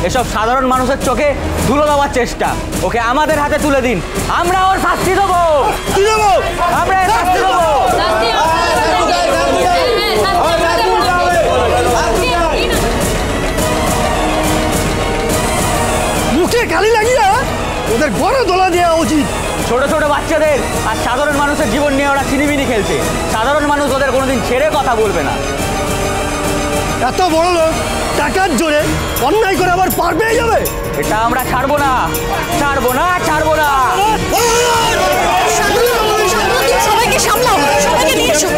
এসব সাধারণ মানুষের চোখে ধুলো দেওয়ার চেষ্টা। ওকে আমাদের হাতে তুলে দিন, আমরা ওর শাস্তি দেবো। কি দেবো? আমরা শাস্তি দেবো। মুখে গালি লাগিয়ে ওদের বড় দোলা দেওয়া উচিত। ছোট ছোট বাচ্চাদের আর সাধারণ মানুষের জীবন নিয়ে ওরা ছিনিমিনি খেলছে। সাধারণ মানুষ ওদের কোনোদিন ছেড়ে কথা বলবে না। এত বড় লোক টাকার জোরে অন্যায় করে আবার পার পেয়ে যাবে, এটা আমরা ছাড়বো না, ছাড়বো না, ছাড়বো না। সবাইকে সামলাও, সবাইকে নিয়ে এসো।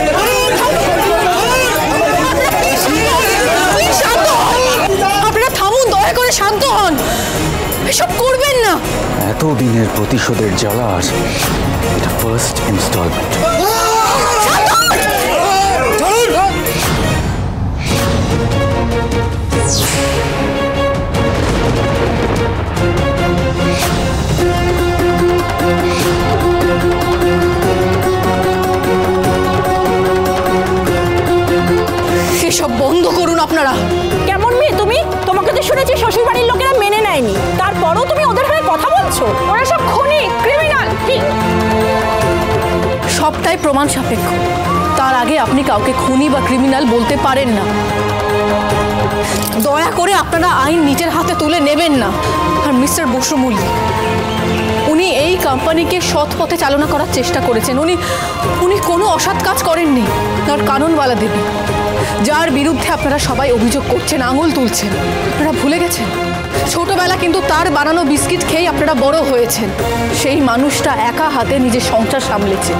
আপনারা থামুন, দয়া করে শান্ত হন, এসব করবেন না। এতদিনের প্রতিশোধের জ্বালার এটা ফার্স্ট ইনস্টলমেন্ট। এসব বন্ধ করুন আপনারা। কেমন মেয়ে তুমি? তোমাকে তো শুনেছি শ্বশুর বাড়ির লোকেরা মেনে নেয়নি, তারপরও তুমি ওদের হয়ে কথা বলছো। ওরা সব খুনি, ক্রিমিনাল। সবটাই প্রমাণ সাপেক্ষ। তার আগে আপনি কাউকে খুনি বা ক্রিমিনাল বলতে পারেন না। দয়া করে আপনারা আইন নিজের হাতে তুলে নেবেন না। আর মিস্টার বসু মল্লিক, উনি এই কোম্পানিকে সৎ পথে চালনা করার চেষ্টা করেছেন। উনি কোনো অসৎ কাজ করেননি। তার কানুনওয়ালা দেবী, যার বিরুদ্ধে আপনারা সবাই অভিযোগ করছেন, আঙুল তুলছেন, আপনারা ভুলে গেছেন ছোটবেলা কিন্তু তার বানানো বিস্কিট খেয়ে আপনারা বড় হয়েছেন। সেই মানুষটা একা হাতে নিজের সংসার সামলেছে,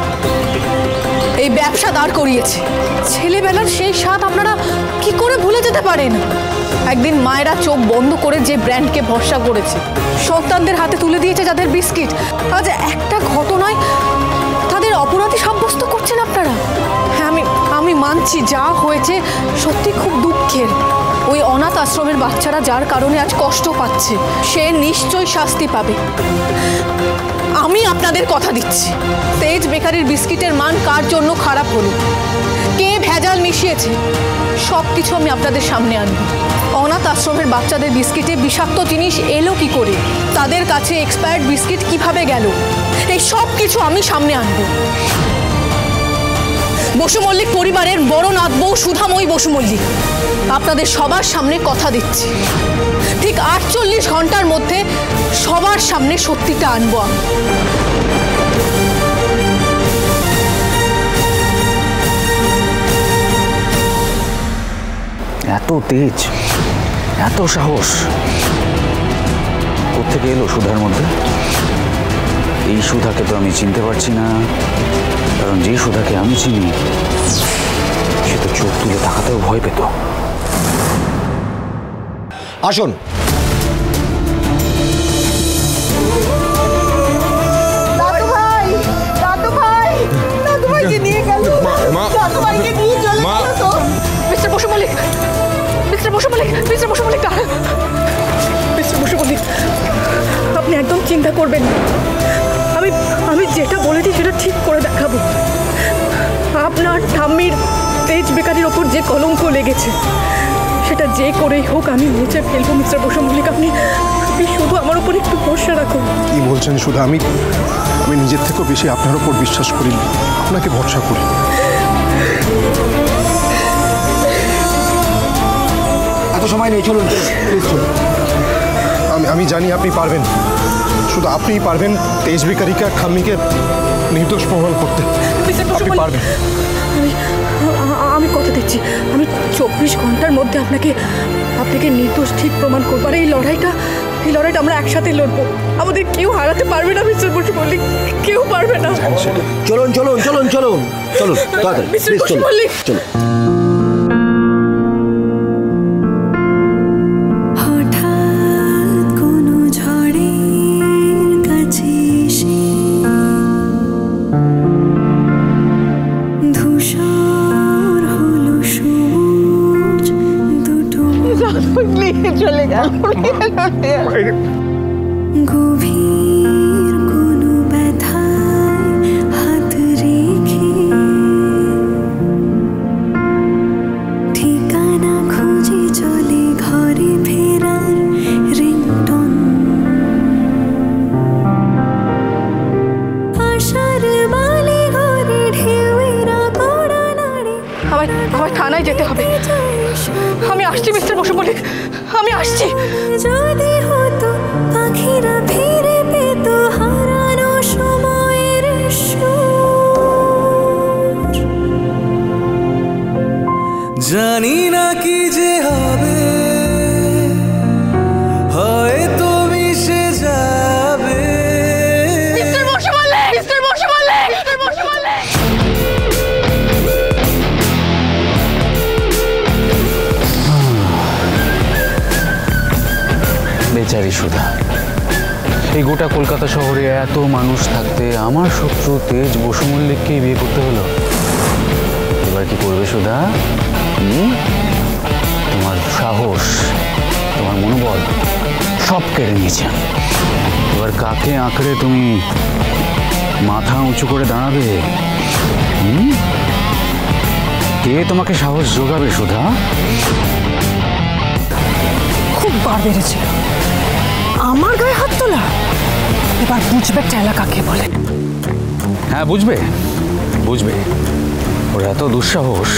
এই ব্যবসা দাঁড় করিয়েছে। ছেলেবেলার সেই স্বাদ আপনারা কি করে ভুলে যেতে পারেন? একদিন মায়েরা চোখ বন্ধ করে যে ব্র্যান্ডকে ভরসা করেছে, সন্তানদের হাতে তুলে দিয়েছে যাদের বিস্কিট, আজ একটা ঘটনায় তাদের অপরাধী সাব্যস্ত করছেন আপনারা। হ্যাঁ, আমি মানছি যা হয়েছে সত্যি খুব দুঃখের। ওই অনাথ আশ্রমের বাচ্চারা যার কারণে আজ কষ্ট পাচ্ছে, সে নিশ্চয়ই শাস্তি পাবে। আমি আপনাদের কথা দিচ্ছি, তেজ বেকারির বিস্কিটের মান কার জন্য খারাপ হলো, কে ভেজাল মিশিয়েছে, সব কিছু আমি আপনাদের সামনে আনব। অনাথ আশ্রমের বাচ্চাদের বিস্কিটে বিষাক্ত জিনিস এলো কি করে, তাদের কাছে এক্সপায়ার্ড বিস্কিট কিভাবে গেল, এই সব কিছু আমি সামনে আনব। বসু মল্লিক পরিবারের বড় নাত বউ সুধাময়ী বসু মল্লিক আপনাদের সবার সামনে কথা দিচ্ছি, ঠিক 48 ঘন্টার মধ্যে সবার সামনে সত্যিটা আনবো আমি। এত তেজ, এত সাহস কোত্থেকে এলো সুধার মধ্যে? এই সুধাকে তো আমি চিনতে পারছি না, কারণ যে সুধাকে আমি চিনি সে তো চোখ তুলে তাকাতেও ভয় পেত। আসুন। দাদু ভাই, দাদু ভাই, দাদু ভাইকে নিয়ে গেল, দাদু ভাইকে নিয়ে চলে গেল তো। Mister Basu Mallick, mister Basu Mallick, mister Basu Mallick, mister Basu Mallick, আপনি একদম চিন্তা করবেন না। আমি যেটা বলেছি সেটা ঠিক করে দেখাবো। আপনার ঠাম্মির তেজ বেকারির ওপর যে কলঙ্ক লেগেছে সেটা যে করেই হোক আমি মুছে ফেলবো। মিস্টার বসু মল্লিক, আপনি শুধু আমার উপর একটু ভরসা রাখুন। কি বলছেন সুধা? আমি নিজের থেকেও বেশি আপনার উপর বিশ্বাস করি, আপনাকে ভরসা করি। এত সময় নেই, চলুন প্লিজ চলুন। আমি জানি আপনি পারবেন, শুধু আপনিই পারবেন তেজ বেকারিকে আর ঠাম্মিকে নির্দোষ প্রমাণ করতে। আপনি পারবেন। আমি কথা দিচ্ছি, আমি 24 ঘন্টার মধ্যে আপনাকে নির্দোষ ঠিক প্রমাণ করবো। আর এই লড়াইটা আমরা একসাথে লড়বো। আমাদের কেউ হারাতে পারবে না মিস্টার বসু মল্লিক, কেউ পারবে না। চলুন চলুন চলুন চলুন চলুন তাড়াতাড়ি প্লিজ চলুন চলুন। চলে গেল। গভীর কোনো ব্যথায় হাত রেখে ঠিকানা খুঁজে চলে ঘরে ফেরার থানায় যেতে হবে। আমি আসছি মিস্টার বসু মল্লিক, আমি আসছি। যদি হতো পাখিরা ফিরে পেত হারানো সময়ের সুর। জানি না কি যে হবে, হয়তো মিশে যাবে। Mister Basu Mallick, mister Basu Mallick, mister Basu Mallick. বেচারি সুধা, এই গোটা কলকাতা শহরে এত মানুষ থাকতে আমার শত্রু তেজ বসু মল্লিককেই বিয়ে করতে হলো। এবার কি করবে সুধা? তোমার সাহস, তোমার মনোবল সব কেড়ে নিয়েছে। এবার কাকে আঁকড়ে তুমি মাথা উঁচু করে দাঁড়াবে? কে তোমাকে সাহস জোগাবে সুধা? খুব বার বেড়েছিল আমার গায়ে হাত তোলা। এবার বুঝবে টেলা কাকে বলে। হ্যাঁ, বুঝবে বুঝবে। ওর এত দুঃসাহস,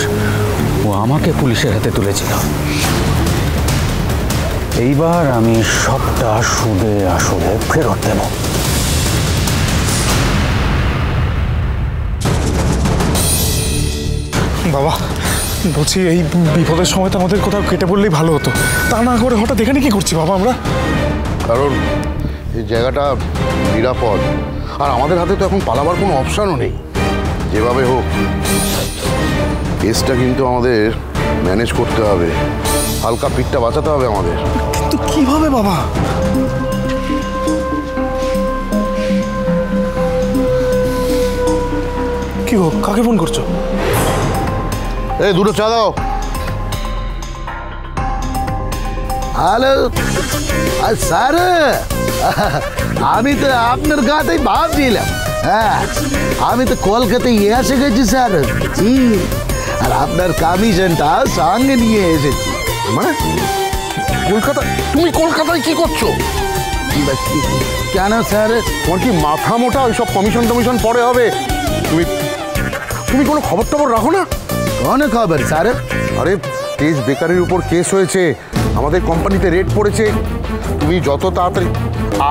ও আমাকে পুলিশের হাতে তুলেছিল। এইবার আমি সবটা সুদে আসলে ফেরত দেব। বাবা বলছি, এই বিপদের সময় তো আমাদের কোথাও কেটে পড়লেই ভালো হতো, তা না করে হঠাৎ এখানে কি করছি বাবা আমরা? কারণ এই জায়গাটা নিরাপদ, আর আমাদের হাতে তো এখন পালাবার কোনো অপশানও নেই। যেভাবে হোক কেসটা কিন্তু আমাদের ম্যানেজ করতে হবে, হালকা পিঠটা বাঁচাতে হবে আমাদের। কিন্তু কিভাবে বাবা? কি হোক, কাকে ফোন করছো? এই দুটো চা দাও। হ্যালো স্যার, আমি তো আপনার গাতেই ভাবছিলাম। হ্যাঁ, আমি তো কলকাতায় এসে গেছি স্যার। আর আপনার কমিশনটা সঙ্গে নিয়ে এসেছি। মানে কলকাতা? তুমি কলকাতায় কি করছো? কেন স্যার? তোমার কি মাথা মোটা? ওইসব কমিশন টমিশন পরে হবে। তুমি তুমি কোনো খবর টবর রাখো না? অনেক খবর স্যার। আরে তেজ বেকারির উপর কেস হয়েছে, আমাদের কোম্পানিতে রেড পড়েছে। তুমি যত তাড়াতাড়ি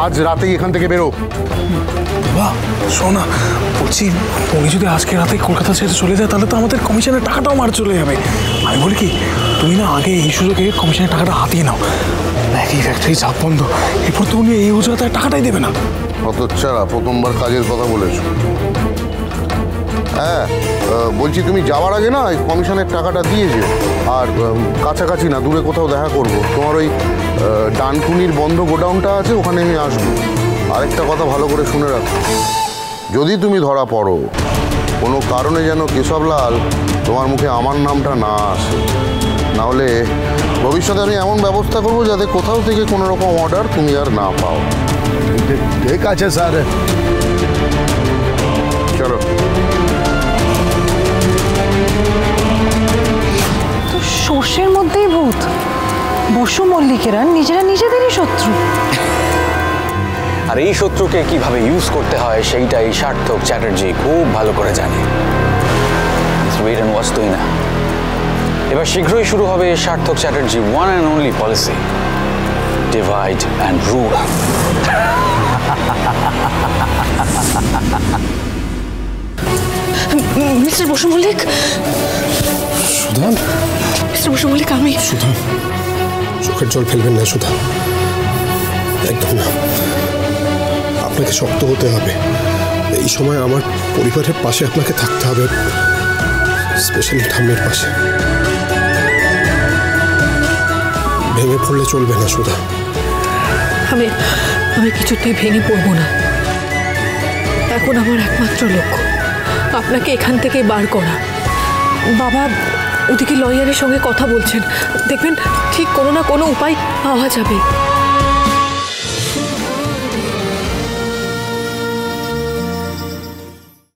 আজ রাতেই এখান থেকে বেরো। বাবা শোনা, বলছি উনি যদি আজকে রাতে কলকাতা ছেড়ে চলে যায় তাহলে তো আমাদের কমিশনের টাকাটাও মার চলে যাবে। আমি বলি কি, তুমি না আগে এই সুযোগে কমিশনের টাকাটা হাতিয়ে নাও। একই ফ্যাক্টরি চাপ বন্ধ, এরপর তো উনি এই অজুহাতে টাকাটাই দেবে না। হতচ্ছাড়া, প্রথমবার কাজের কথা বলেছো। হ্যাঁ, বলছি তুমি যাওয়ার আগে না এই কমিশনের টাকাটা দিয়ে যেও। আর কাছাকাছি না, দূরে কোথাও দেখা করবো। তোমার ওই ডানকুনির বন্ধ গোডাউনটা আছে, ওখানে আমি আসবো। আরেকটা কথা ভালো করে শুনে রাখো, যদি তুমি ধরা পড়ো কোনো কারণে যেন কেশবলাল তোমার মুখে আমার নামটা না আসে, নাহলে ভবিষ্যতে আমি এমন ব্যবস্থা করবো যাতে কোথাও থেকে কোনো রকম অর্ডার তুমি আর না পাও। ঠিক আছে স্যার, চলো। তো সর্ষের মধ্যেই ভূত। বসু মল্লিকেরা নিজেরা নিজেদেরই শত্রু। আর এই শত্রুকে কিভাবে ইউজ করতে হয় সেইটা এই সার্থক চ্যাটার্জি খুব ভালো করে জানে। ওয়াস্তই না, এবার শীঘ্রই শুরু হবে Sarthak Chatterjee one and only policy, divide and rule. Mister Basu Mallick, Sudha, mister Basu Mallick, আমি সুধা চোখের জল ফেলবেন না সুধা, একদম না। আপনাকে শক্ত হতে হবে। এই সময় আমার পরিবারের পাশে আপনাকে থাকতে হবে, স্পেশালি ঠাম্মির পাশে। ভেঙে পড়লে চলবে না সুধা। আমি কিছুতেই ভেঙে পড়বো না। এখন আমার একমাত্র লক্ষ্য আপনাকে এখান থেকে বার করা। বাবা ওদিকে লয়ারের সঙ্গে কথা বলছেন, দেখবেন ঠিক কোনো না কোনো উপায় পাওয়া যাবে।